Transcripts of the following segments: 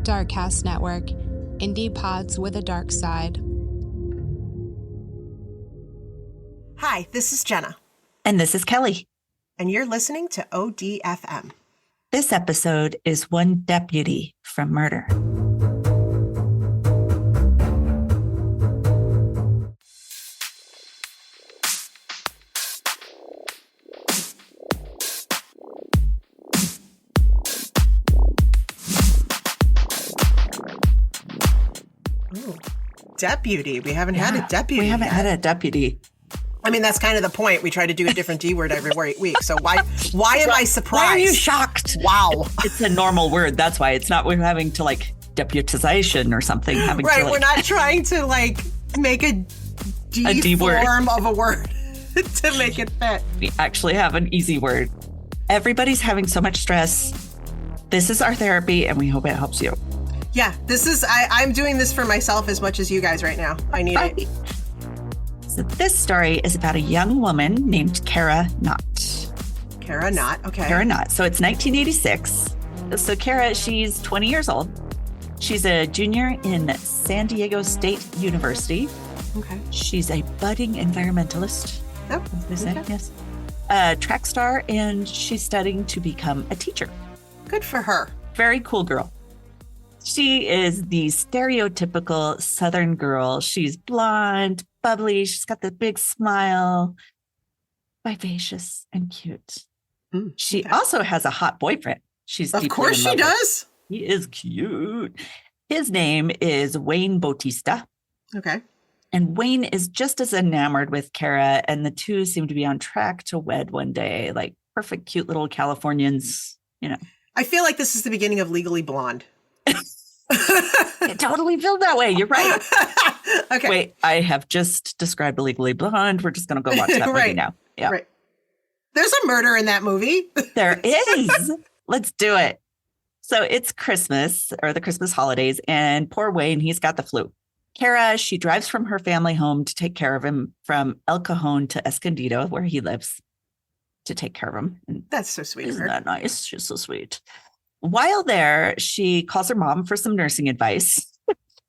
Darkcast Network, indie pods with a dark side. Hi, this is Jenna. And this is Kelly. And you're listening to ODFM. This episode is One Deputy from Murder. Ooh, deputy. We haven't had a deputy. We haven't had a deputy. I mean, that's kind of the point. We try to do a different D word every week. So why am I surprised? Why are you shocked? Wow. It's a normal word. That's why it's not we're having to deputization or something. Right. We're not trying to make a D form of a word to make it fit. We actually have an easy word. Everybody's having so much stress. This is our therapy and we hope it helps you. Yeah, I'm doing this for myself as much as you guys right now. I need it. So this story is about a young woman named Cara Knott. Cara Knott, okay. Cara Knott. So it's 1986. So Cara, she's 20 years old. She's a junior in San Diego State University. Okay. She's a budding environmentalist. Oh, okay. Yes. A track star, and she's studying to become a teacher. Good for her. Very cool girl. She is the stereotypical Southern girl. She's blonde, bubbly. She's got the big smile, vivacious and cute. She also has a hot boyfriend. Of course she does. He is cute. His name is Wayne Bautista. Okay. And Wayne is just as enamored with Cara, and the two seem to be on track to wed one day, like perfect, cute little Californians, I feel like this is the beginning of Legally Blonde. It totally feels that way. You're right. Okay. Wait, I have just described Legally Blonde. We're just going to go watch that movie now. Yeah. Right. There's a murder in that movie. There is. Let's do it. So it's Christmas or the Christmas holidays, and poor Wayne, he's got the flu. Cara, she drives from her family home to take care of him from El Cajon to Escondido, where he lives, to take care of him. And that's so sweet. Isn't that nice? She's so sweet. While there, she calls her mom for some nursing advice.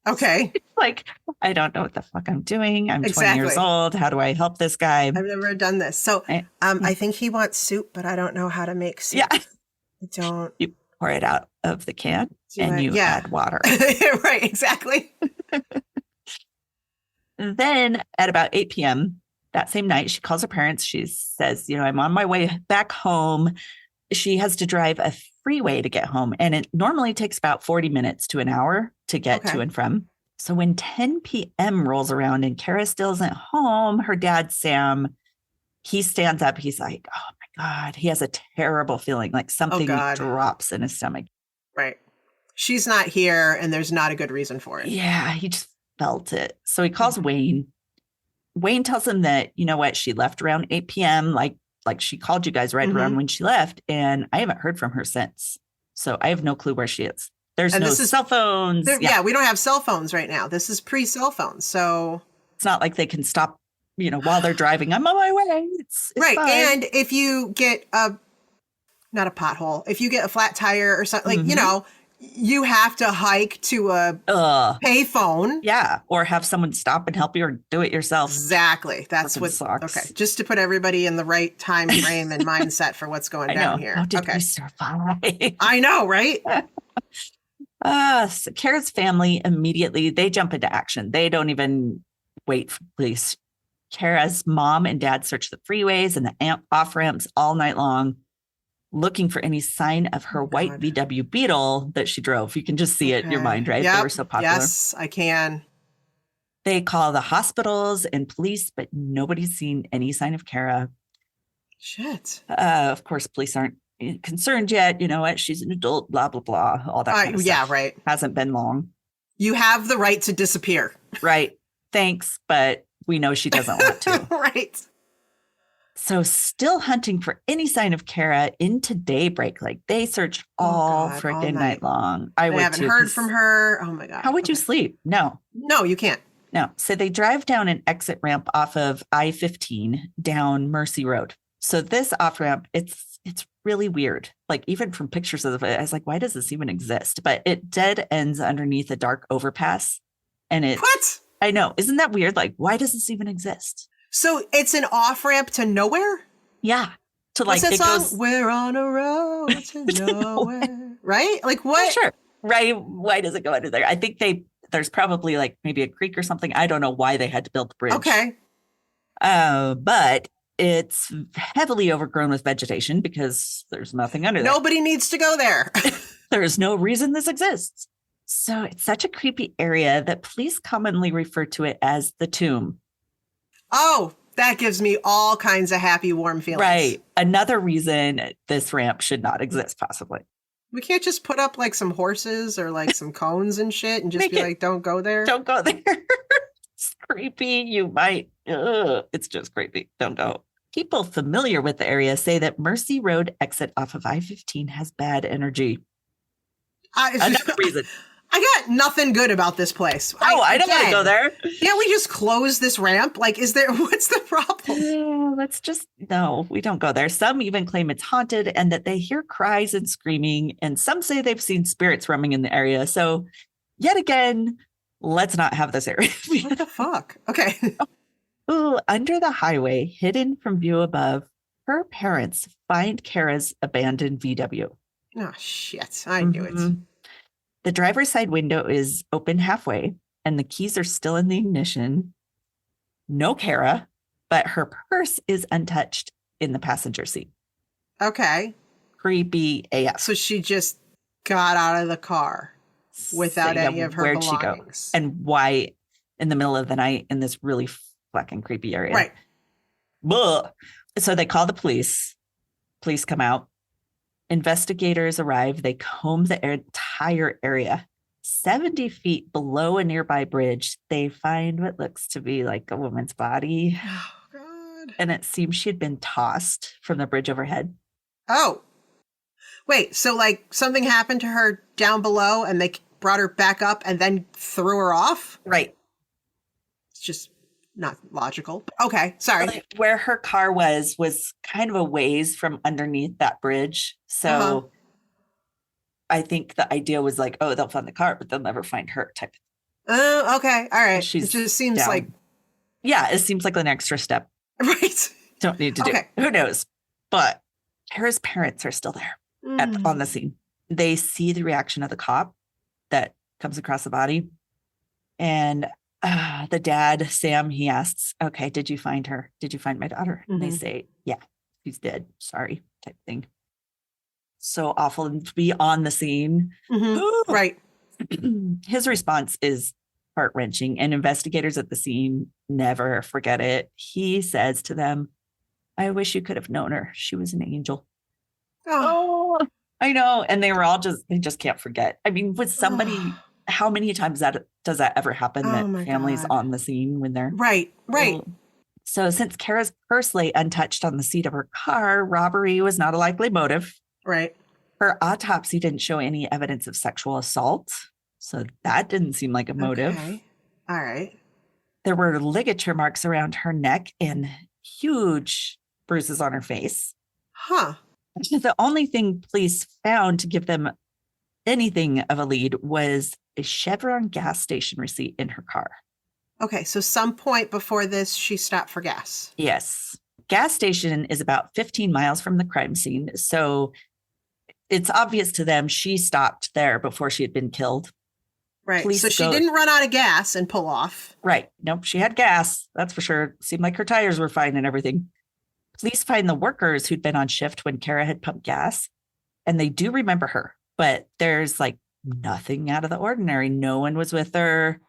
Okay. I don't know what the fuck I'm doing. I'm 20 years old. How do I help this guy? I've never done this. So I think he wants soup, but I don't know how to make soup. Yeah. I don't. You pour it out of the can and you add water. Right, exactly. Then at about 8 p.m. that same night, she calls her parents. She says, I'm on my way back home. She has to drive a freeway to get home. And it normally takes about 40 minutes to an hour to get to and from. So when 10 p.m. rolls around and Cara still isn't home, her dad, Sam, he stands up. He's like, oh my God, he has a terrible feeling, like something drops in his stomach. Right. She's not here and there's not a good reason for it. Yeah, he just felt it. So he calls Wayne. Wayne tells him that, she left around 8 p.m. Like she called you guys right around when she left, and I haven't heard from her since. So I have no clue where she is. There's no cell phones. Yeah, we don't have cell phones right now. This is pre-cell phones. So it's not like they can stop, while they're driving. I'm on my way. It's right. fine. And if you get not a pothole, if you get a flat tire or something, you have to hike to a payphone. Yeah. Or have someone stop and help you or do it yourself. Exactly. That's what sucks. Okay. Just to put everybody in the right time frame and mindset for what's going down here. How did we survive? I know, right? So Cara's family immediately, they jump into action. They don't even wait for police. Cara's mom and dad search the freeways and the off ramps all night long, looking for any sign of her white VW Beetle that she drove. You can just see it in your mind, right? Yep. They were so popular. Yes, I can. They call the hospitals and police, but nobody's seen any sign of Cara. Shit. Of course, police aren't concerned yet. You know what? She's an adult, blah, blah, blah, all that kind of stuff. Yeah, right. Hasn't been long. You have the right to disappear. Right. Thanks, but we know she doesn't want to. Right. So still hunting for any sign of Cara into daybreak. Like they search all freaking night long. I haven't heard from her. Oh my God. How would you sleep? No, you can't. No. So they drive down an exit ramp off of I-15 down Mercy Road. So this off ramp, it's really weird. Like even from pictures of it, I was like, why does this even exist? But it dead ends underneath a dark overpass. And What? I know. Isn't that weird? Like, why does this even exist? So it's an off-ramp to nowhere? Yeah. To What's like, that it song? goes, We're on a road to nowhere. Right? Like what? sure. Right. Why does it go under there? I think there's probably like maybe a creek or something. I don't know why they had to build the bridge. Okay. But it's heavily overgrown with vegetation because there's nothing under there. Nobody needs to go there. There's no reason this exists. So it's such a creepy area that police commonly refer to it as the tomb. Oh, that gives me all kinds of happy, warm feelings. Right. Another reason this ramp should not exist, possibly. We can't just put up like some horses or like some cones and shit and just be like, don't go there. Don't go there. It's creepy. You might. It's just creepy. Don't go. People familiar with the area say that Mercy Road exit off of I-15 has bad energy. Another reason. I got nothing good about this place. I don't want to go there. Can't we just close this ramp? Like, what's the problem? No, we don't go there. Some even claim it's haunted and that they hear cries and screaming. And some say they've seen spirits roaming in the area. So yet again, let's not have this area. What the fuck? Okay. Ooh, under the highway, hidden from view above, her parents find Cara's abandoned VW. Oh, shit. I knew it. The driver's side window is open halfway, and the keys are still in the ignition. No Cara, but her purse is untouched in the passenger seat. Okay. Creepy AF. So she just got out of the car without any of her Where'd belongings. she go? And why in the middle of the night in this really fucking creepy area? Right. Blah. So they call the police. Police come out. Investigators arrive. They comb the entire area. 70 feet below a nearby bridge, they find what looks to be like a woman's body. Oh, God. And it seems she had been tossed from the bridge overhead. Oh. Wait, so like something happened to her down below and they brought her back up and then threw her off? Right. It's just not logical. Okay, sorry. Like where her car was kind of a ways from underneath that bridge. So I think the idea was like, oh, they'll find the car, but they'll never find her type. Oh, okay. All right. She's it just seems down. like. Yeah, it seems like an extra step. Right. Don't need to do. Okay. Who knows? But Cara's parents are still there on the scene. They see the reaction of the cop that comes across the body. And the dad, Sam, he asks, okay, did you find her? Did you find my daughter? And they say, yeah, she's dead. Sorry, type thing. So awful to be on the scene. Right. His response is heart-wrenching, and investigators at the scene never forget it. He says to them, I wish you could have known her. She was an angel. Oh, I know. And they just can't forget. I mean, with somebody, how many times does that ever happen that families on the scene when they're right. So since Cara's purse lay untouched on the seat of her car, robbery was not a likely motive. Right. Her autopsy didn't show any evidence of sexual assault. So that didn't seem like a motive. Okay. All right. There were ligature marks around her neck and huge bruises on her face. Huh. The only thing police found to give them anything of a lead was a Chevron gas station receipt in her car. Okay, so some point before this, she stopped for gas. Yes. Gas station is about 15 miles from the crime scene. So it's obvious to them she stopped there before she had been killed. Right. So she didn't run out of gas and pull off. Right. Nope. She had gas. That's for sure. Seemed like her tires were fine and everything. Police find the workers who'd been on shift when Cara had pumped gas, and they do remember her, but there's like nothing out of the ordinary. No one was with her.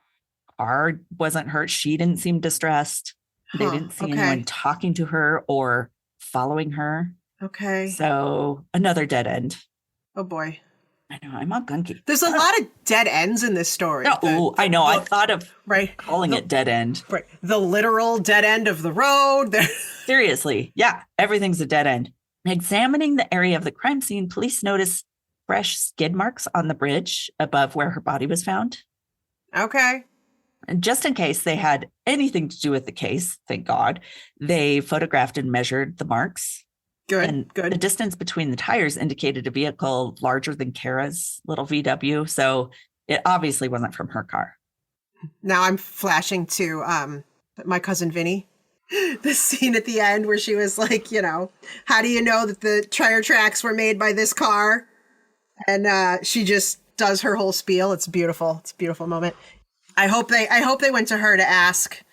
Car wasn't hurt. She didn't seem distressed. They didn't see anyone talking to her or following her. Okay. So another dead end. Oh boy. I know. I'm all gunky. There's a lot of dead ends in this story. I know. I thought of calling it dead end. Right. The literal dead end of the road. Seriously. Yeah. Everything's a dead end. Examining the area of the crime scene, police notice fresh skid marks on the bridge above where her body was found. Okay. And just in case they had anything to do with the case, thank God, they photographed and measured the marks. Good, And good. the distance between the tires indicated a vehicle larger than Cara's little VW. So it obviously wasn't from her car. Now I'm flashing to my cousin Vinny. The scene at the end where she was like, how do you know that the tire tracks were made by this car? And she just does her whole spiel. It's beautiful. It's a beautiful moment. I hope they went to her to ask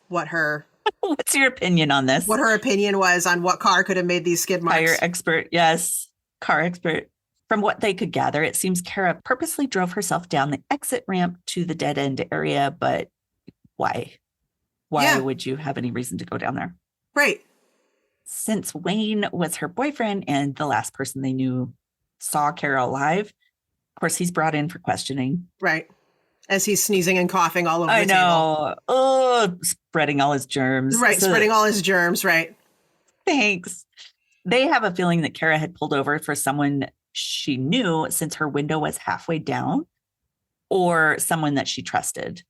what her What's your opinion on this? What her opinion was on what car could have made these skid marks. Tire expert, yes. Car expert. From what they could gather, it seems Cara purposely drove herself down the exit ramp to the dead end area, but why? Why would you have any reason to go down there? Right. Since Wayne was her boyfriend and the last person they knew saw Cara alive, of course, he's brought in for questioning. Right. As he's sneezing and coughing all over the table. I know. Oh, spreading all his germs. Right, spreading all his germs, right. Thanks. They have a feeling that Cara had pulled over for someone she knew since her window was halfway down, or someone that she trusted.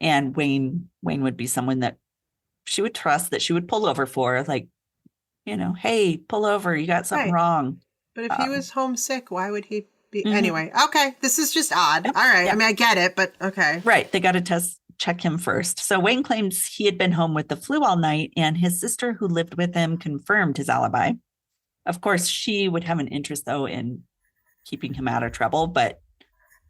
And Wayne would be someone that she would trust, that she would pull over for, like, hey, pull over, you got something wrong. But if he was homesick, why would he be? Anyway, okay, this is just odd. All right, I mean, I get it, but okay. Right, they got to check him first. So Wayne claims he had been home with the flu all night, and his sister who lived with him confirmed his alibi. Of course, she would have an interest, though, in keeping him out of trouble. But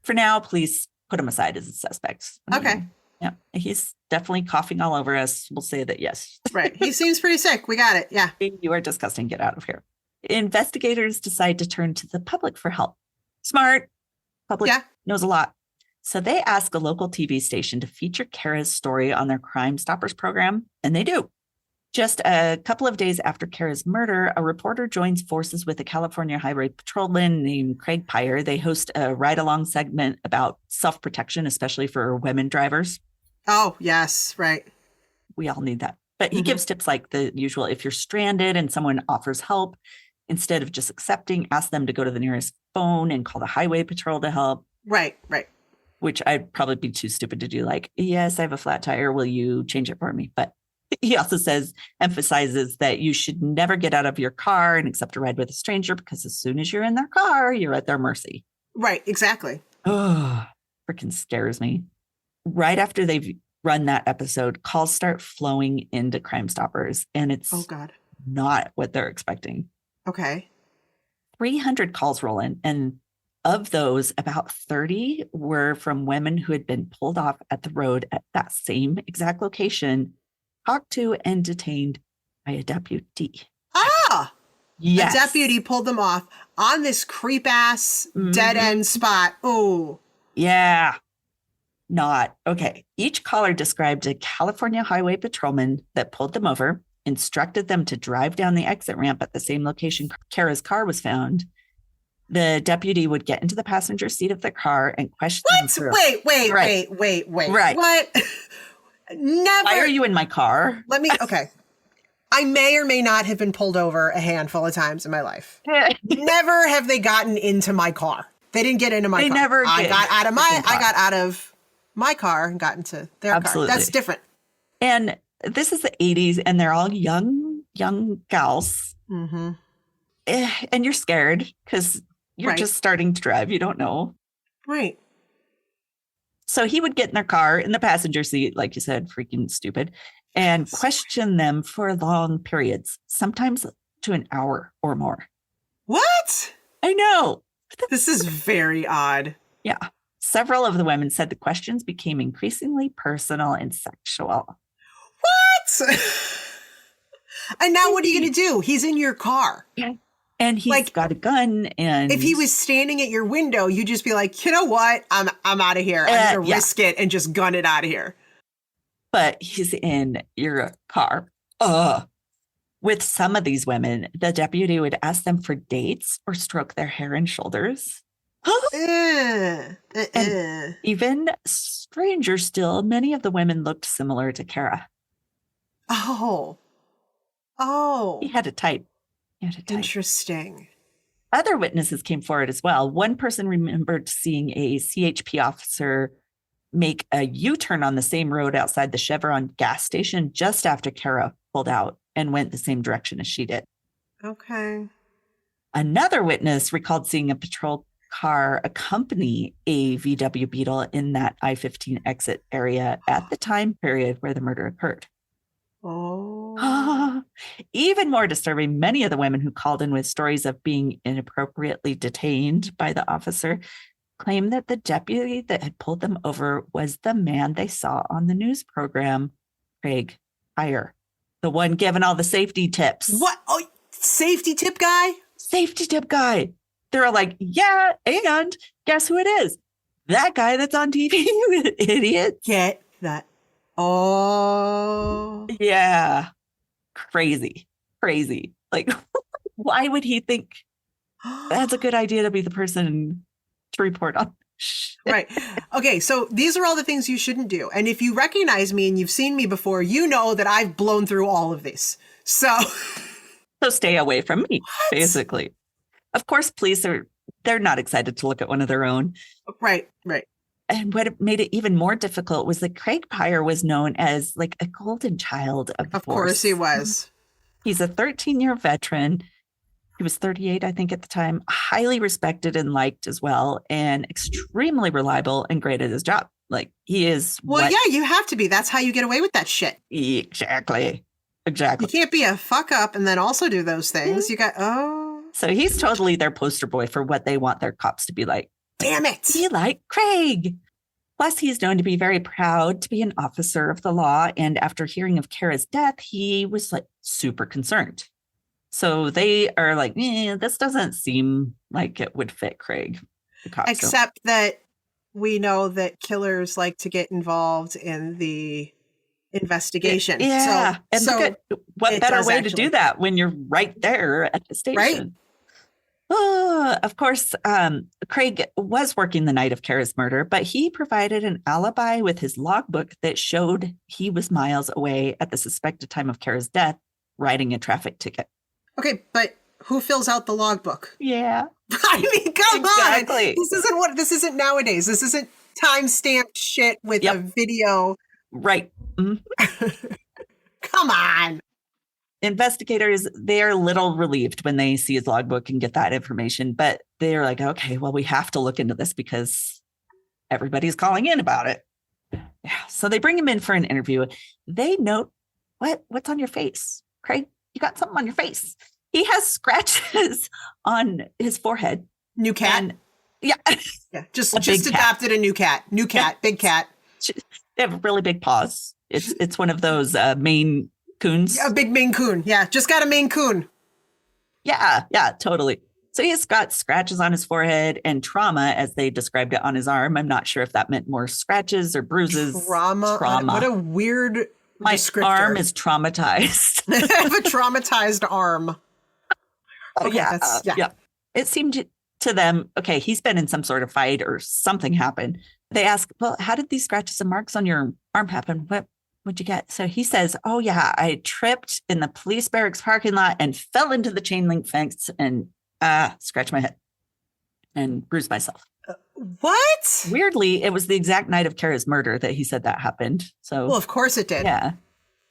for now, please put him aside as a suspect. Okay. Yeah, he's definitely coughing all over us. We'll say that, yes. Right. He seems pretty sick. We got it. Yeah. You are disgusting. Get out of here. Investigators decide to turn to the public for help. Smart. Public knows a lot. So they ask a local TV station to feature Cara's story on their Crime Stoppers program, and they do. Just a couple of days after Cara's murder, a reporter joins forces with a California highway patrolman named Craig Pyre. They host a ride-along segment about self-protection, especially for women drivers. Oh, yes, right. We all need that. But he gives tips like the usual: if you're stranded and someone offers help, instead of just accepting, ask them to go to the nearest phone and call the highway patrol to help. Right, right. Which I'd probably be too stupid to do. Like, yes, I have a flat tire. Will you change it for me? But he also emphasizes that you should never get out of your car and accept a ride with a stranger, because as soon as you're in their car, you're at their mercy. Right, exactly. Oh, freaking scares me. Right after they've run that episode, calls start flowing into Crime Stoppers, and it's not what they're expecting. Okay. 300 calls roll in, and of those, about 30 were from women who had been pulled off at the road at that same exact location, talked to and detained by a deputy. Ah! Yes. A deputy pulled them off on this creep-ass dead-end spot. Oh. Yeah. Not. Okay. Each caller described a California highway patrolman that pulled them over, instructed them to drive down the exit ramp at the same location Cara's car was found. The deputy would get into the passenger seat of the car and question them through. Wait. Right. What? Never. Why are you in my car? Okay. I may or may not have been pulled over a handful of times in my life. Never have they gotten into my car. They didn't get into my car. They never did. I got out of my car and got into their car. That's different. And this is the 80s, and they're all young gals. Mm-hmm. And you're scared because you're just starting to drive. You don't know. Right. So he would get in their car in the passenger seat, like you said, freaking stupid, and question them for long periods, sometimes to an hour or more. What? I know. This is very odd. Yeah. Several of the women said the questions became increasingly personal and sexual. What? And now what are you going to do? He's in your car. Yeah. And he's got a gun. And if he was standing at your window, you'd just be like, you know what? I'm out of here. I'm going to risk it and just gun it out of here. But he's in your car. With some of these women, the deputy would ask them for dates or stroke their hair and shoulders. And even stranger still, many of the women looked similar to Cara. Oh. He had a type. Interesting. Other witnesses came forward as well. One person remembered seeing a CHP officer make a U-turn on the same road outside the Chevron gas station just after Cara pulled out and went the same direction as she did. Okay. Another witness recalled seeing a patrol car accompany a VW Beetle in that I-15 exit area at the time period where the murder occurred. Oh. Even more disturbing, many of the women who called in with stories of being inappropriately detained by the officer claimed that the deputy that had pulled them over was the man they saw on the news program, Craig Heyer, the one giving all the safety tips. What? Oh, safety tip guy? Safety tip guy. They're like, yeah, and guess who it is? That guy that's on TV, you idiot. Get that. Oh. Yeah. Crazy. Like, why would he think that's a good idea to be the person to report on? Right. Okay, so these are all the things you shouldn't do. And if you recognize me and you've seen me before, you know that I've blown through all of these. So stay away from me, basically. Of course, police they're not excited to look at one of their own. Right. And what made it even more difficult was that Craig Heyer was known as like a golden child of the force. Of course he was. He's a 13-year veteran. He was 38, I think, at the time, highly respected and liked as well, and extremely reliable and great at his job. Like, he is. Well, yeah, you have to be. That's how you get away with that shit. Exactly. You can't be a fuck up and then also do those things. You got, So he's totally their poster boy for what they want their cops to be like. Damn it. Be like Craig. Plus, he's known to be very proud to be an officer of the law. And after hearing of Cara's death, he was like super concerned. So they are like, this doesn't seem like it would fit Craig. Except that we know that killers like to get involved in the investigation. Yeah. So what better way to do that when you're right there at the station? Right. Of course, Craig was working the night of Cara's murder, but he provided an alibi with his logbook that showed he was miles away at the suspected time of Cara's death, writing a traffic ticket. Okay, but who fills out the logbook? Yeah. I mean, come on. This isn't nowadays. This isn't time-stamped shit with a video. Right. Mm-hmm. Come on. Investigators, they're a little relieved when they see his logbook and get that information, but they're like, okay, well, we have to look into this because everybody's calling in about it. Yeah. So they bring him in for an interview. They note, what's on your face? Craig, you got something on your face. He has scratches on his forehead. New cat? Yeah. Just adopted a new cat. New cat, big cat. They have really big paws. It's one of those Maine Coons. Yeah, a big Maine Coon. Yeah, just got a Maine Coon. Yeah, totally. So he's got scratches on his forehead and trauma, as they described it, on his arm. I'm not sure if that meant more scratches or bruises. Trauma. What a weird My descriptor. Arm is traumatized. I have a traumatized arm. Okay, yeah. It seemed to them, okay, he's been in some sort of fight or something happened. They ask, well, how did these scratches and marks on your arm happen? What'd you get? So he says, oh, yeah, I tripped in the police barracks parking lot and fell into the chain link fence and scratched my head and bruised myself. What? Weirdly, it was the exact night of Cara's murder that he said that happened. So, well, of course it did. Yeah.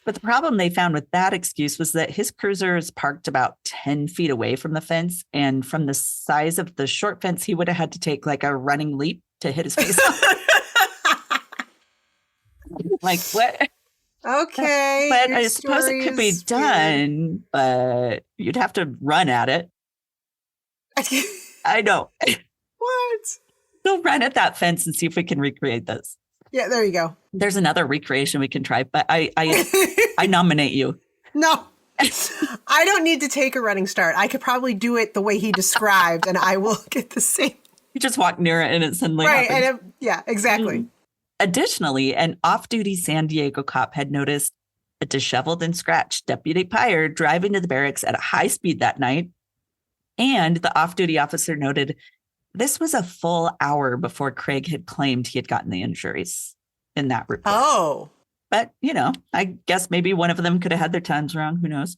But the problem they found with that excuse was that his cruiser is parked about 10 feet away from the fence. And from the size of the short fence, he would have had to take like a running leap to hit his face. Like, what? Okay. But I suppose it could be done, but you'd have to run at it. I know. What? Go run at that fence and see if we can recreate this. Yeah, there you go. There's another recreation we can try, but I nominate you. No, I don't need to take a running start. I could probably do it the way he described, and I will get the same. You just walk near it and it suddenly happens. And yeah, exactly. Mm-hmm. Additionally, an off-duty San Diego cop had noticed a disheveled and scratched Deputy Heyer driving to the barracks at a high speed that night. And the off-duty officer noted this was a full hour before Craig had claimed he had gotten the injuries in that report. Oh. But, I guess maybe one of them could have had their times wrong. Who knows?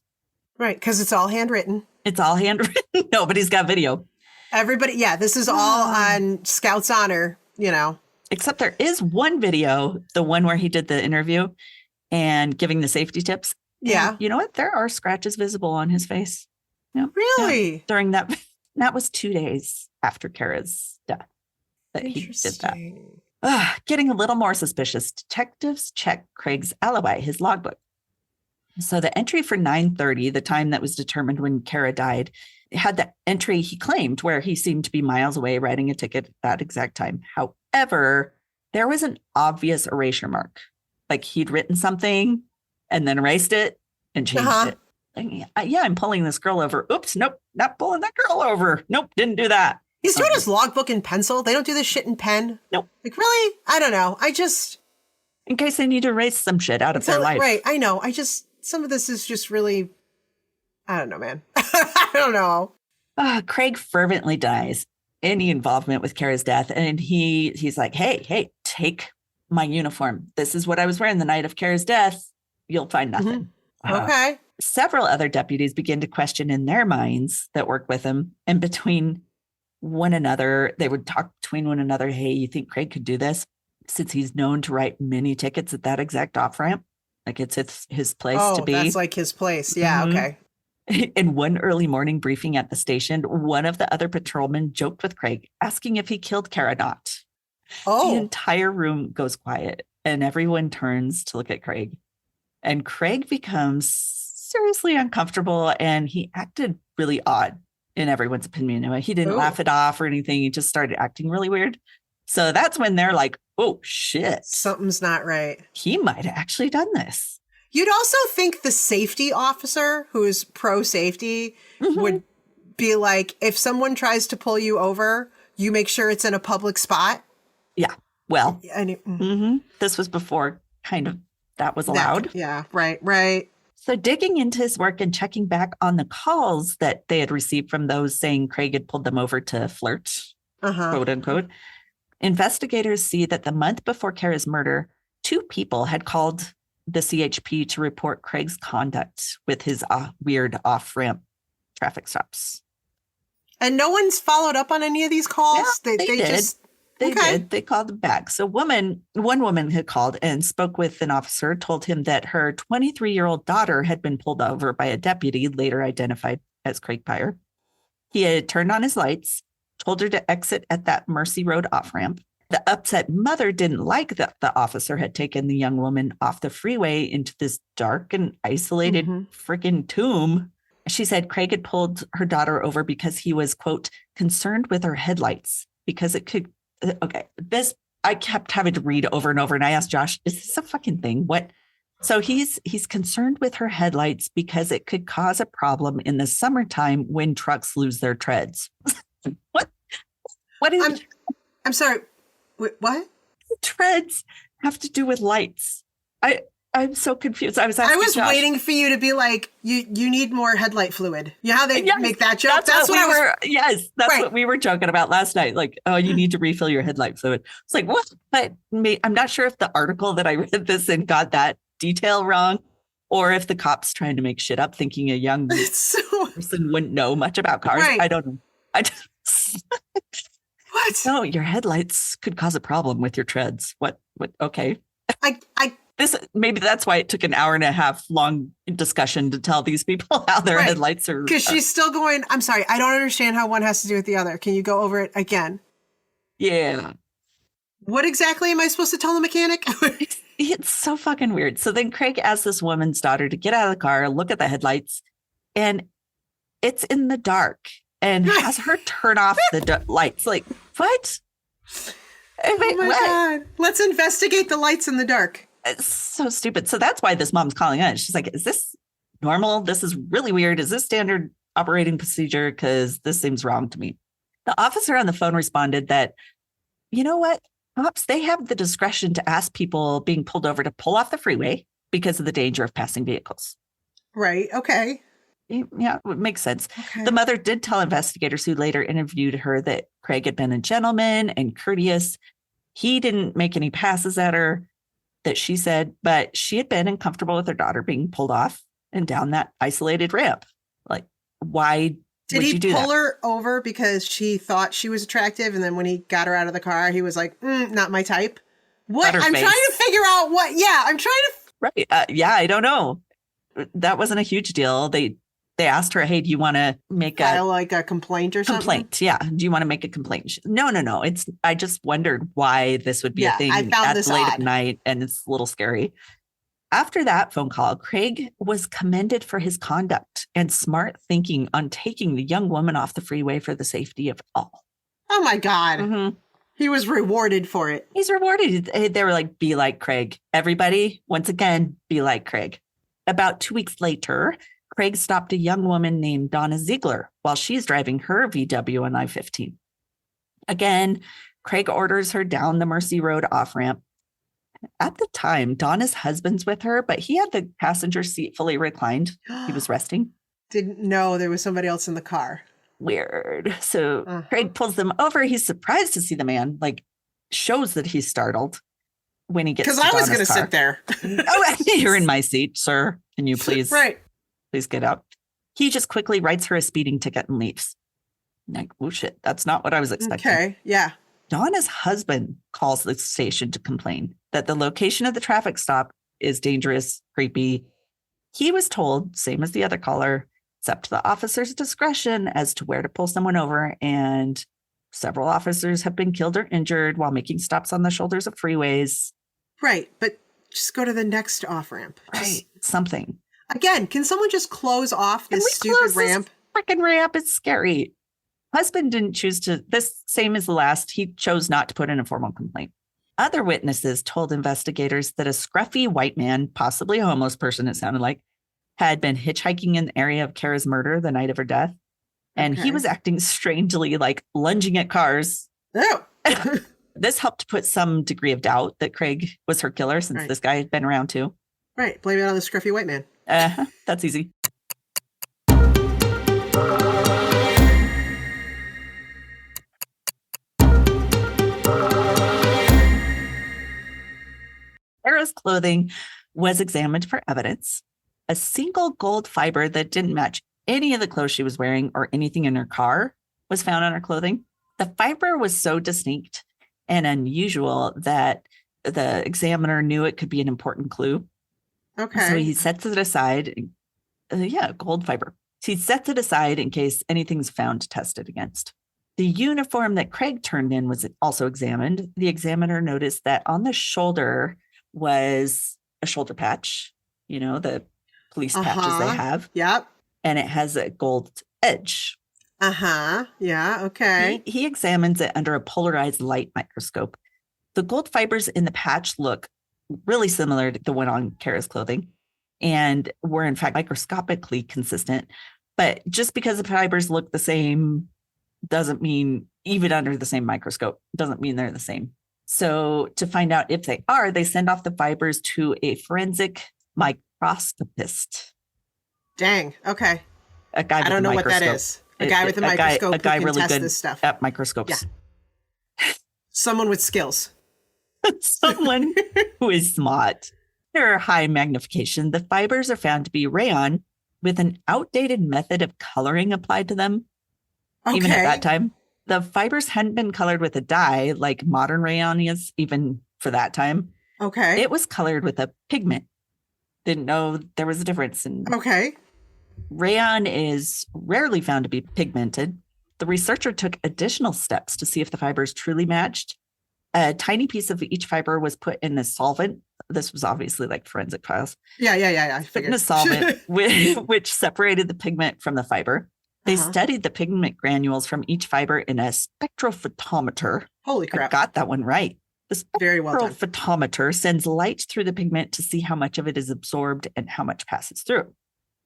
Right, because it's all handwritten. It's all handwritten. Nobody's got video. Everybody, this is all on Scout's honor, Except there is one video, the one where he did the interview and giving the safety tips. Yeah. And you know what? There are scratches visible on his face. Yeah. Really? During that was 2 days after Cara's death that he did that. Getting a little more suspicious, detectives checked Craig's alibi, his logbook. So the entry for 9:30, the time that was determined when Cara died, had the entry he claimed where he seemed to be miles away writing a ticket at that exact time. However, there was an obvious erasure mark. Like he'd written something and then erased it and changed it. Like, yeah, I'm pulling this girl over. Oops, nope, not pulling that girl over. Nope, didn't do that. He's doing his logbook in pencil. They don't do this shit in pen. Nope. Like, really? I don't know. In case they need to erase some shit out of their life. Right, I know. Some of this is just really, I don't know, man. I don't know. Craig fervently denies any involvement with Cara's death. And he's like, hey, take my uniform. This is what I was wearing the night of Cara's death. You'll find nothing. Okay. Several other deputies begin to question in their minds that work with him. And between one another, they would talk between one another. Hey, you think Craig could do this? Since he's known to write many tickets at that exact off-ramp. Like it's his place to be. That's like his place. Yeah, okay. In one early morning briefing at the station, one of the other patrolmen joked with Craig, asking if he killed Cara Knott. The entire room goes quiet and everyone turns to look at Craig. And Craig becomes seriously uncomfortable and he acted really odd in everyone's opinion. He didn't laugh it off or anything. He just started acting really weird. So that's when they're like, oh, shit. Something's not right. He might have actually done this. You'd also think the safety officer who is pro-safety would be like, if someone tries to pull you over, you make sure it's in a public spot. Yeah. Well, this was before kind of that was allowed. Right. So digging into his work and checking back on the calls that they had received from those saying Craig had pulled them over to flirt, quote unquote, investigators see that the month before Cara's murder, 2 people had called the CHP to report Craig's conduct with his weird off-ramp traffic stops. And no one's followed up on any of these calls? Yeah, they did. They did. They called them back. So one woman had called and spoke with an officer, told him that her 23-year-old daughter had been pulled over by a deputy, later identified as Craig Pyre. He had turned on his lights, told her to exit at that Mercy Road off-ramp. The upset mother didn't like that the officer had taken the young woman off the freeway into this dark and isolated freaking tomb. She said Craig had pulled her daughter over because he was, quote, concerned with her headlights because it could. Okay, this I kept having to read over and over. And I asked Josh, is this a fucking thing? What? So he's concerned with her headlights because it could cause a problem in the summertime when trucks lose their treads. What? What is? I'm sorry. What? Treads have to do with lights. I'm so confused. I was Josh, waiting for you to be like, you need more headlight fluid. You know how they make that joke? That's what we were joking about last night. Like, oh, you need to refill your headlight fluid. It's like, what? But I'm not sure if the article that I read this in got that detail wrong, or if the cop's trying to make shit up, thinking a young person wouldn't know much about cars. Right. I don't know. What? No, your headlights could cause a problem with your treads. What? Okay. Maybe that's why it took an hour and a half long discussion to tell these people how their headlights are. Because she's still going, I'm sorry, I don't understand how one has to do with the other. Can you go over it again? Yeah. What exactly am I supposed to tell the mechanic? It's so fucking weird. So then Craig asked this woman's daughter to get out of the car, look at the headlights, and it's in the dark, and has her turn off the lights. Like, what? Oh my God. Let's investigate the lights in the dark. It's so stupid. So that's why this mom's calling in. She's like, is this normal? This is really weird. Is this standard operating procedure? Because this seems wrong to me. The officer on the phone responded that, you know what? Cops, they have the discretion to ask people being pulled over to pull off the freeway because of the danger of passing vehicles. Right. Okay. Yeah, it makes sense. Okay. The mother did tell investigators who later interviewed her that Craig had been a gentleman and courteous. He didn't make any passes at her, that she said, but she had been uncomfortable with her daughter being pulled off and down that isolated ramp. Like, why did he pull her over because she thought she was attractive? And then when he got her out of the car, he was like, not my type. What? I'm trying to figure out what. Yeah, I'm trying to. Right. Yeah, I don't know. That wasn't a huge deal. They They asked her, hey, do you want to make File like a complaint or something? Complaint, yeah. Do you want to make a complaint? No. I just wondered why this would be a thing I found at this late odd. at night, and it's a little scary. After that phone call, Craig was commended for his conduct and smart thinking on taking the young woman off the freeway for the safety of all. Oh my God. Mm-hmm. He was rewarded for it. He's rewarded. They were like, be like Craig. Everybody, once again, be like Craig. About 2 weeks later, Craig stopped a young woman named Donna Ziegler while she's driving her VW on I-15. Again, Craig orders her down the Mercy Road off-ramp. At the time, Donna's husband's with her, but he had the passenger seat fully reclined. He was resting. Didn't know there was somebody else in the car. Weird. So Craig pulls them over. He's surprised to see the man, like shows that he's startled when he gets to Donna's car. Because I was going to sit there. Oh, you're in my seat, sir. Can you please, please get out? He just quickly writes her a speeding ticket and leaves. Like, oh shit, that's not what I was expecting. Okay, yeah. Donna's husband calls the station to complain that the location of the traffic stop is dangerous, creepy. He was told, same as the other caller, it's up to the officer's discretion as to where to pull someone over. And several officers have been killed or injured while making stops on the shoulders of freeways. Right. But just go to the next off ramp. Right. Something. Again, can someone just close off this stupid ramp? Freaking ramp. It's scary. Husband didn't choose to, this same as the last, he chose not to put in a formal complaint. Other witnesses told investigators that a scruffy white man, possibly a homeless person, it sounded like, had been hitchhiking in the area of Cara's murder the night of her death. And he was acting strangely, like lunging at cars. Oh. This helped put some degree of doubt that Craig was her killer, since this guy had been around too. Right. Blame it on the scruffy white man. That's easy. Cara's clothing was examined for evidence. A single gold fiber that didn't match any of the clothes she was wearing or anything in her car was found on her clothing. The fiber was so distinct and unusual that the examiner knew it could be an important clue. Okay. So he sets it aside. Gold fiber. So he sets it aside in case anything's found tested against. The uniform that Craig turned in was also examined. The examiner noticed that on the shoulder was a shoulder patch, you know, the police patches they have. Yep. And it has a gold edge. Yeah. Okay. He examines it under a polarized light microscope. The gold fibers in the patch look really similar to the one on Cara's clothing and were in fact microscopically consistent. But just because the fibers look the same doesn't mean, even under the same microscope, doesn't mean they're the same. So to find out if they are, they send off the fibers to a forensic microscopist. Dang. Okay. A guy with I don't know what that is. A guy with a microscope a guy who can really test good this stuff. at microscopes. Yeah. Someone with skills. Someone who is smart. They're high magnification. The fibers are found to be rayon with an outdated method of coloring applied to them. Okay. Even at that time. The fibers hadn't been colored with a dye like modern rayon is, even for that time. Okay. It was colored with a pigment. Didn't know there was a difference. Okay. Rayon is rarely found to be pigmented. The researcher took additional steps to see if the fibers truly matched. A tiny piece of each fiber was put in a solvent. This was obviously like forensic files. Yeah. I figured. In a solvent, which separated the pigment from the fiber. They studied the pigment granules from each fiber in a spectrophotometer. Holy crap. I got that one right. The Very well done. spectrophotometer sends light through the pigment to see how much of it is absorbed and how much passes through.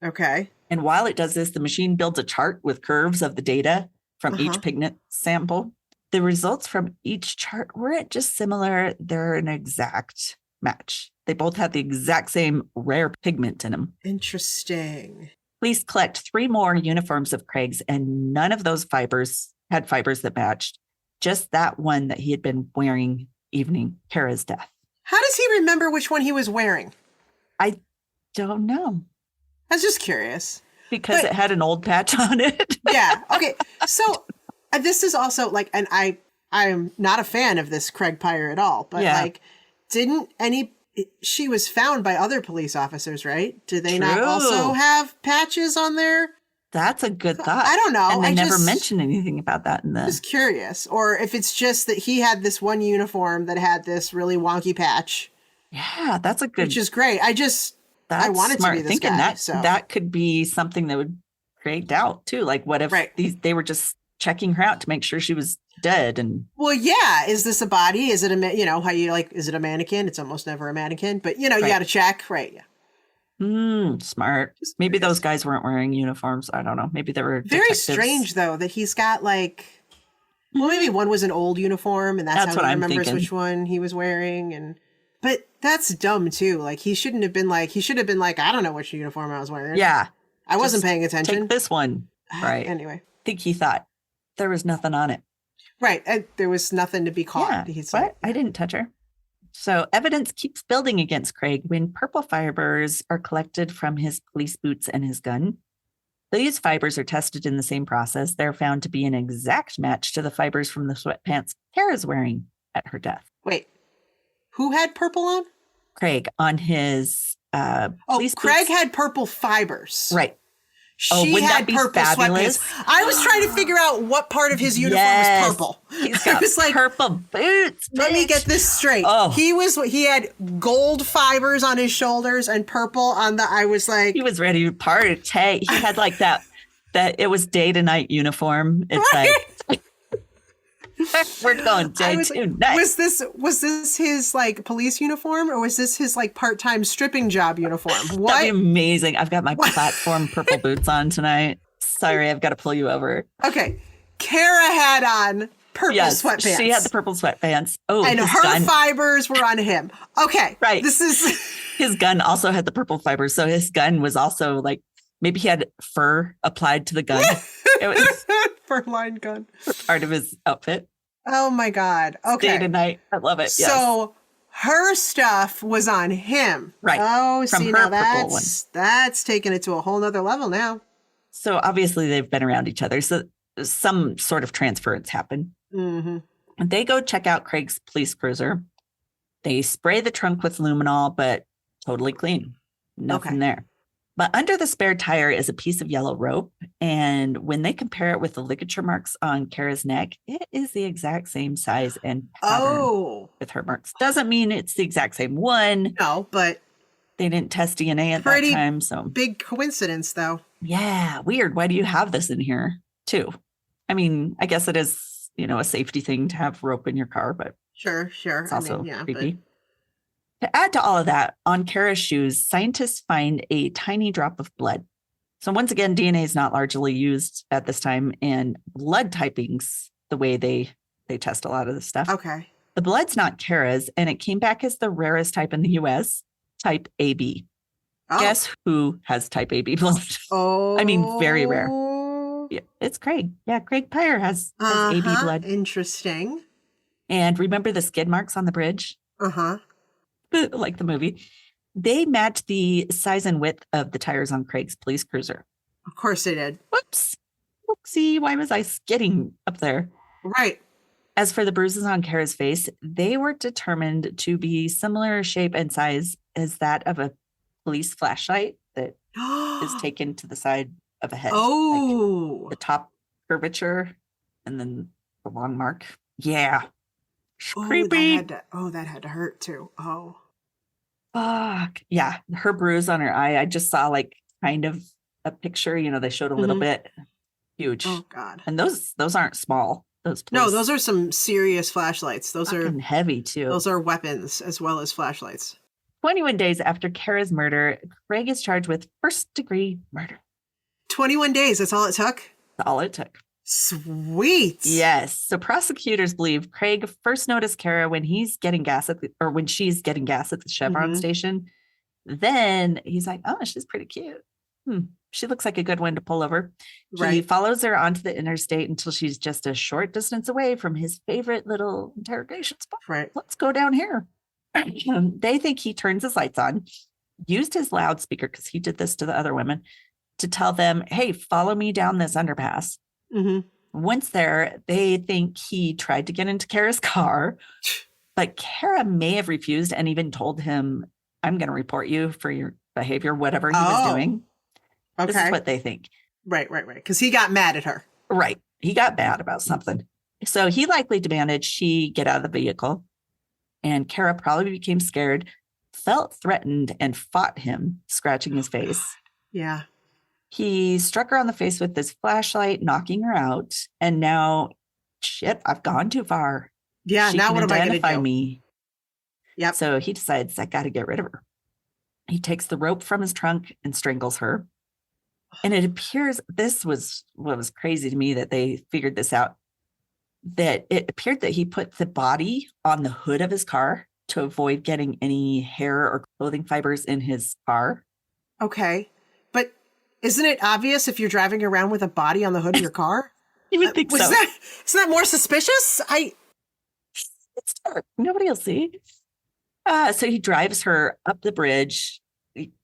Okay. And while it does this, the machine builds a chart with curves of the data from each pigment sample. The results from each chart weren't just similar, they're an exact match. They both had the exact same rare pigment in them. Interesting. Police collect 3 more uniforms of Craig's, and none of those fibers had fibers that matched. Just that one that he had been wearing evening Cara's death. How does he remember which one he was wearing? I don't know. I was just curious. Because it had an old patch on it. Yeah. Okay. So this is also like, and I'm not a fan of this Craig Pyre at all, but like, she was found by other police officers, right? Do they not also have patches on their That's a good thought. I don't know. And they I never just mentioned anything about that in the. Just curious, or if it's just that he had this one uniform that had this really wonky patch. Yeah, that's a good. Which is great. I wanted smart to be this thinking. guy. That could be something that would create doubt too. Like, what if they were just checking her out to make sure she was dead? And well, yeah, is this a body? Is it how you like? Is it a mannequin? It's almost never a mannequin, but you got to check, right? Yeah. Smart. Maybe those guys weren't wearing uniforms. I don't know. Maybe they were very detectives. Strange though that he's got like. Well, maybe one was an old uniform, and that's how he remembers which one he was wearing. But that's dumb too. Like he should have been like, I don't know which uniform I was wearing. Yeah, I wasn't paying attention. Take this one, right? Anyway, I think he thought there was nothing on it. Right, there was nothing to be caught. Yeah, He's what? Like, I didn't touch her. So evidence keeps building against Craig when purple fibers are collected from his police boots and his gun. These fibers are tested in the same process. They're found to be an exact match to the fibers from the sweatpants Kara's wearing at her death. Wait, who had purple on? Craig on his police Craig boots. had purple fibers. Right. She had purple fabulous? sweatpants. I was trying to figure out what part of his uniform was purple. He's got purple boots. Bitch. Let me get this straight. Oh. He had gold fibers on his shoulders and purple on the. I was like, he was ready to party. He had like that it was day to night uniform. It's right? like we're going day to night. Was this his like police uniform, or was this his like part-time stripping job uniform? What? That'd be amazing. I've got my platform purple boots on tonight. Sorry, I've got to pull you over. Okay. Kara had on purple sweatpants. She had the purple sweatpants. Oh, and her fibers were on him. Okay. Right. This is his gun also had the purple fibers. So his gun was also like, maybe he had fur applied to the gun. It was fur-lined gun. Part of his outfit. Oh my God. Okay. Day to night. I love it. Yes. So her stuff was on him. Right. Oh, from see, her now purple one. That's taking it to a whole nother level now. So obviously they've been around each other. So some sort of transference happened. Mm-hmm. And they go check out Craig's police cruiser. They spray the trunk with luminol, but totally clean. Nothing there. But under the spare tire is a piece of yellow rope. And when they compare it with the ligature marks on Kara's neck, it is the exact same size and pattern with her marks. Doesn't mean it's the exact same one. No, but they didn't test DNA at that time. So big coincidence, though. Yeah, weird. Why do you have this in here too? I mean, I guess it is, a safety thing to have rope in your car, but sure. It's also creepy. To add to all of that, on Kara's shoes, scientists find a tiny drop of blood. So once again, DNA is not largely used at this time, and blood typing's the way they test a lot of this stuff. Okay. The blood's not Kara's, and it came back as the rarest type in the U.S., type AB. Oh. Guess who has type AB blood? Oh. I mean, very rare. Yeah, it's Craig. Yeah, Craig Pyre has AB blood. Interesting. And remember the skid marks on the bridge? Uh-huh. Like the movie. They matched the size and width of the tires on Craig's police cruiser. Of course they did. Whoops. Whoopsie. Why was I skidding up there? Right. As for the bruises on Kara's face, they were determined to be similar shape and size as that of a police flashlight that is taken to the side of a head. Oh. Like the top curvature and then the long mark. Yeah. Creepy. That had to hurt too. Oh. Fuck. Yeah. Her bruise on her eye. I just saw like kind of a picture, they showed a little bit. Huge. Oh God. And those aren't small. Those are some serious flashlights. Those are heavy too. Those are weapons as well as flashlights. 21 days after Kara's murder, Craig is charged with first-degree murder. 21 days. That's all it took? That's all it took. Sweet. Yes. So prosecutors believe Craig first noticed Cara when she's getting gas at the Chevron station. Then he's like, oh, she's pretty cute. She looks like a good one to pull over. Right. He follows her onto the interstate until she's just a short distance away from his favorite little interrogation spot. Right. Let's go down here. They think he turns his lights on, used his loudspeaker, because he did this to the other women, to tell them, hey, follow me down this underpass. Mm-hmm. Once there, they think he tried to get into Kara's car, but Cara may have refused and even told him, I'm going to report you for your behavior, whatever he was doing. Okay. This is what they think. Right. Because he got mad at her. Right. He got mad about something. So he likely demanded she get out of the vehicle. And Cara probably became scared, felt threatened, and fought him, scratching his face. Yeah. He struck her on the face with his flashlight, knocking her out. And now, shit, I've gone too far. Yeah, She now can what am I going to identify do? me. Yep. So he decides, I got to get rid of her. He takes the rope from his trunk and strangles her. And it appears, this was what was crazy to me that they figured this out, that it appeared that he put the body on the hood of his car to avoid getting any hair or clothing fibers in his car. Okay. But isn't it obvious if you're driving around with a body on the hood of your car? You would think so. Isn't that more suspicious? It's dark. Nobody will see. So he drives her up the bridge.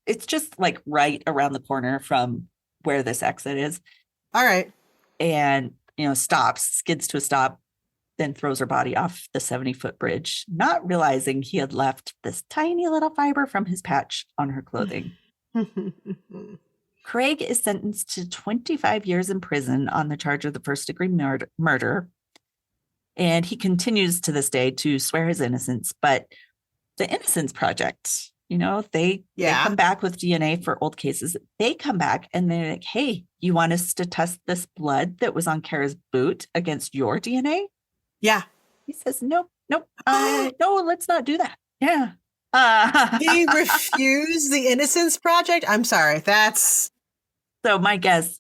It's just like right around the corner from where this exit is. All right. And, stops, skids to a stop, then throws her body off the 70-foot bridge, not realizing he had left this tiny little fiber from his patch on her clothing. Craig is sentenced to 25 years in prison on the charge of the first-degree murder. And he continues to this day to swear his innocence. But the Innocence Project, they come back with DNA for old cases. They come back and they're like, hey, you want us to test this blood that was on Cara's boot against your DNA? Yeah. He says, nope. No, let's not do that. Yeah. He refused the Innocence Project? I'm sorry. That's... So my guess,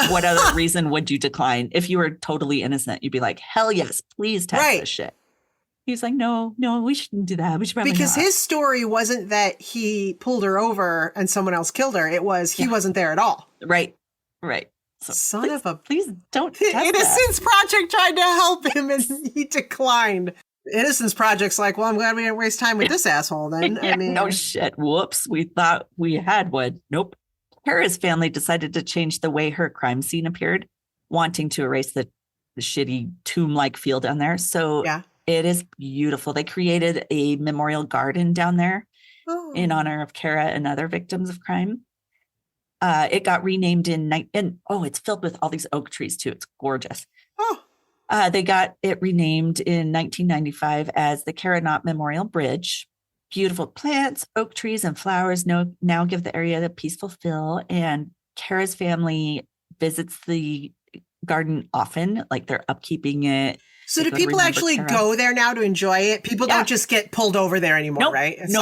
what other reason would you decline? If you were totally innocent, you'd be like, hell yes, please test this shit. He's like, no, we shouldn't do that. We should probably because not. His story wasn't that he pulled her over and someone else killed her. It was he wasn't there at all. Right. So please don't test Innocence Project tried to help him and he declined. Innocence Project's like, well, I'm glad we didn't waste time with this asshole then. No shit. Whoops. We thought we had one. Nope. Cara's family decided to change the way her crime scene appeared, wanting to erase the shitty tomb-like feel down there. So it is beautiful. They created a memorial garden down there in honor of Cara and other victims of crime. It got renamed it's filled with all these oak trees too. It's gorgeous. They got it renamed in 1995 as the Cara Knott Memorial Bridge. Beautiful plants, oak trees, and flowers now give the area a peaceful feel. And Cara's family visits the garden often, like they're upkeeping it. So do people actually go there now to enjoy it? People don't just get pulled over there anymore, right? It's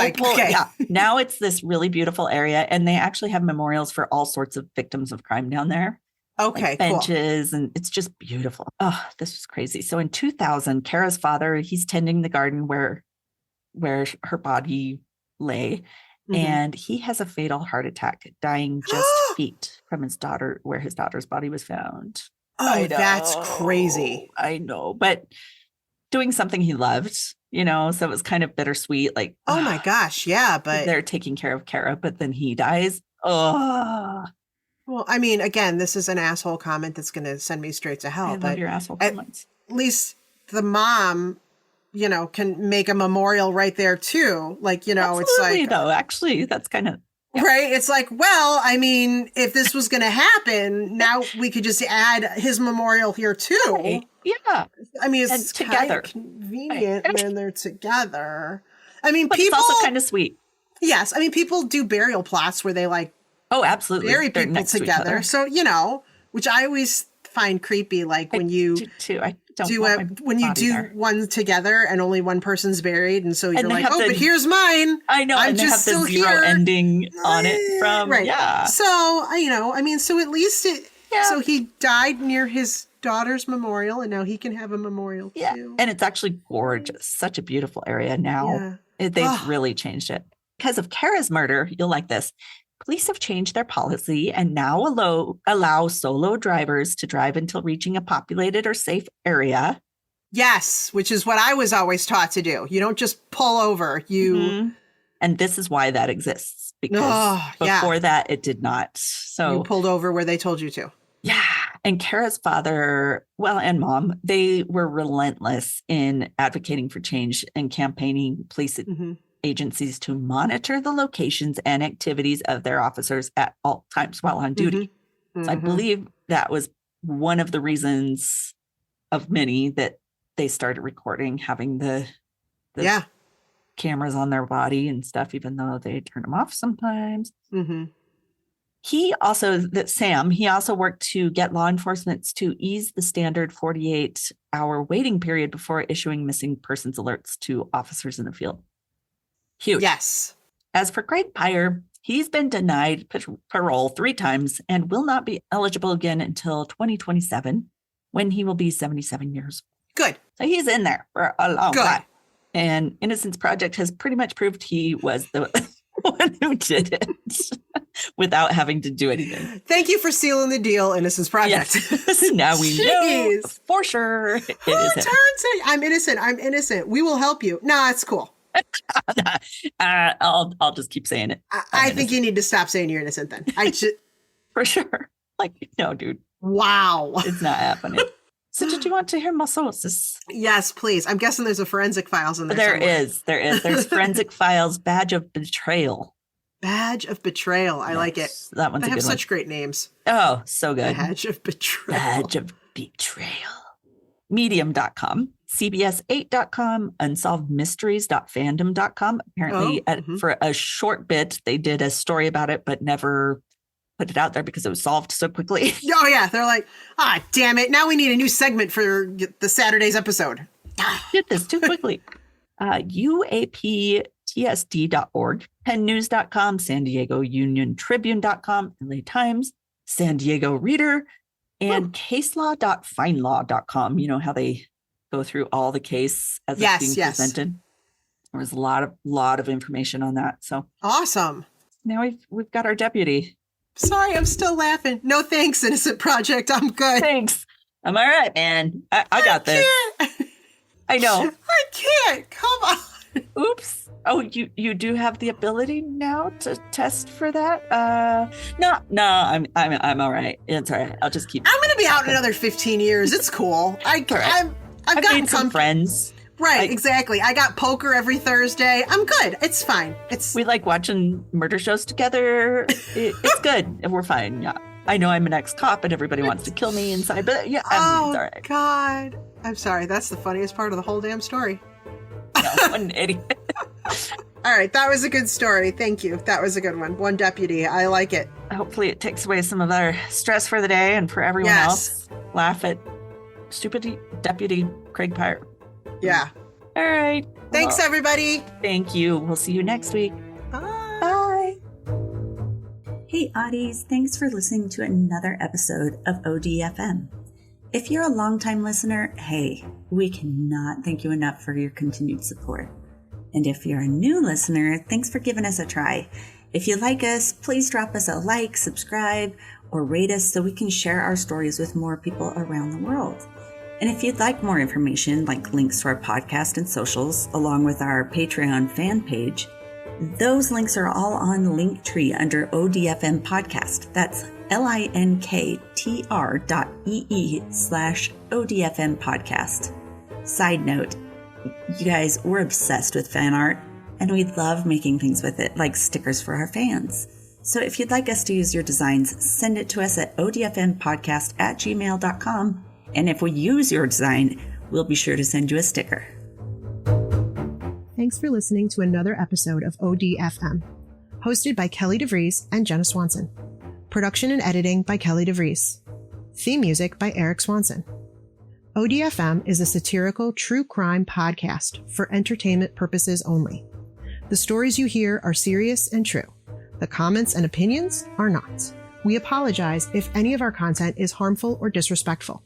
Now it's this really beautiful area, and they actually have memorials for all sorts of victims of crime down there. Okay, like benches, and it's just beautiful. Oh, this was crazy. So in 2000, Cara's father, he's tending the garden where her body lay, and he has a fatal heart attack, dying just feet from his daughter's body was found. Oh, that's crazy. I know, but doing something he loved, so it was kind of bittersweet. Like, oh my gosh, yeah, but they're taking care of Cara, but then he dies. Oh. Well, again, this is an asshole comment that's going to send me straight to hell. I love your asshole comments. At least the mom, can make a memorial right there too. Like, Absolutely, it's like, though, actually, that's kind of right. It's like, well, if this was going to happen, now we could just add his memorial here too. Right. Yeah. It's together. Kind of convenient when they're together. But people, it's also kind of sweet. Yes. people do burial plots where they absolutely bury people together. So, which I always find creepy. Like when you when you do one together and only one person's buried. And so you're like, but here's mine. I know. I'm just still here. Ending on it from, right. Yeah. So, so at least so he died near his daughter's memorial and now he can have a memorial too. And it's actually gorgeous. Such a beautiful area now. Yeah. They've really changed it. Because of Cara's murder, you'll like this. Police have changed their policy and now allow solo drivers to drive until reaching a populated or safe area. Yes, which is what I was always taught to do. You don't just pull over. And this is why that exists. Because before that, it did not. So you pulled over where they told you to. Yeah. And Cara's father, and mom, they were relentless in advocating for change and campaigning police agencies to monitor the locations and activities of their officers at all times while on duty. So I believe that was one of the reasons of many that they started recording, having the cameras on their body and stuff, even though they turn them off sometimes. He also worked to get law enforcement to ease the standard 48-hour waiting period before issuing missing persons alerts to officers in the field. Huge. Yes. As for Craig Pyre, he's been denied parole 3 times and will not be eligible again until 2027, when he will be 77 years old. Good. So he's in there for a long time. And Innocence Project has pretty much proved he was the one who did it without having to do anything. Thank you for sealing the deal, Innocence Project. Yes. Now we know for sure it is him. I'm innocent. We will help you. No, it's cool. I'll just keep saying it. I think you need to stop saying you're innocent then. For sure. Like, no, dude. Wow. It's not happening. So did you want to hear my sources? Yes, please. I'm guessing there's a Forensic Files in there. There is. There's Forensic Files, Badge of Betrayal. Badge of Betrayal. I like it. That one's a good one. They have such great names. Oh, so good. Badge of Betrayal. Badge of Betrayal. Medium.com, CBS8.com, unsolvedmysteries.fandom.com. Apparently, for a short bit, they did a story about it, but never put it out there because it was solved so quickly. Oh, yeah. They're like, damn it. Now we need a new segment for the Saturday's episode. Did this too quickly. UAPTSD.org, PennNews.com, San Diego Union Tribune.com, LA Times, San Diego Reader, and caselaw.findlaw.com. You know how they go through all the case as it's being presented. There was a lot of information on that. So awesome. Now we've got our deputy. Sorry, I'm still laughing. No thanks, Innocent Project. I'm good. Thanks. I'm all right, man. I got this. I know. I can't. Come on. Oops. Oh, you do have the ability now to test for that? No, I'm all right. It's all right. I'll just keep. I'm gonna be out in another 15 years. It's cool. I've gotten some friends. Right, exactly. I got poker every Thursday. I'm good. It's fine. We like watching murder shows together. It's good. We're fine. Yeah. I know I'm an ex-cop and everybody wants to kill me inside, but yeah, it's all right. God. I'm sorry. That's the funniest part of the whole damn story. No, what an idiot. All right. That was a good story. Thank you. That was a good one. One deputy. I like it. Hopefully it takes away some of our stress for the day and for everyone else. Laugh at stupid deputy Craig Pyre. Yeah. All right. Thanks, everybody. Thank you. We'll see you next week. Bye. Bye. Hey, Oddies. Thanks for listening to another episode of ODFM. If you're a longtime listener, hey, we cannot thank you enough for your continued support. And if you're a new listener, thanks for giving us a try. If you like us, please drop us a like, subscribe, or rate us so we can share our stories with more people around the world. And if you'd like more information, like links to our podcast and socials, along with our Patreon fan page, those links are all on Linktree under ODFM Podcast. That's linktr.ee/ODFM Podcast. Side note, you guys, we're obsessed with fan art, and we love making things with it, like stickers for our fans. So if you'd like us to use your designs, send it to us at odfmpodcast@gmail.com. And if we use your design, we'll be sure to send you a sticker. Thanks for listening to another episode of ODFM, hosted by Kelly DeVries and Jenna Swanson. Production and editing by Kelly DeVries. Theme music by Eric Swanson. ODFM is a satirical true crime podcast for entertainment purposes only. The stories you hear are serious and true. The comments and opinions are not. We apologize if any of our content is harmful or disrespectful.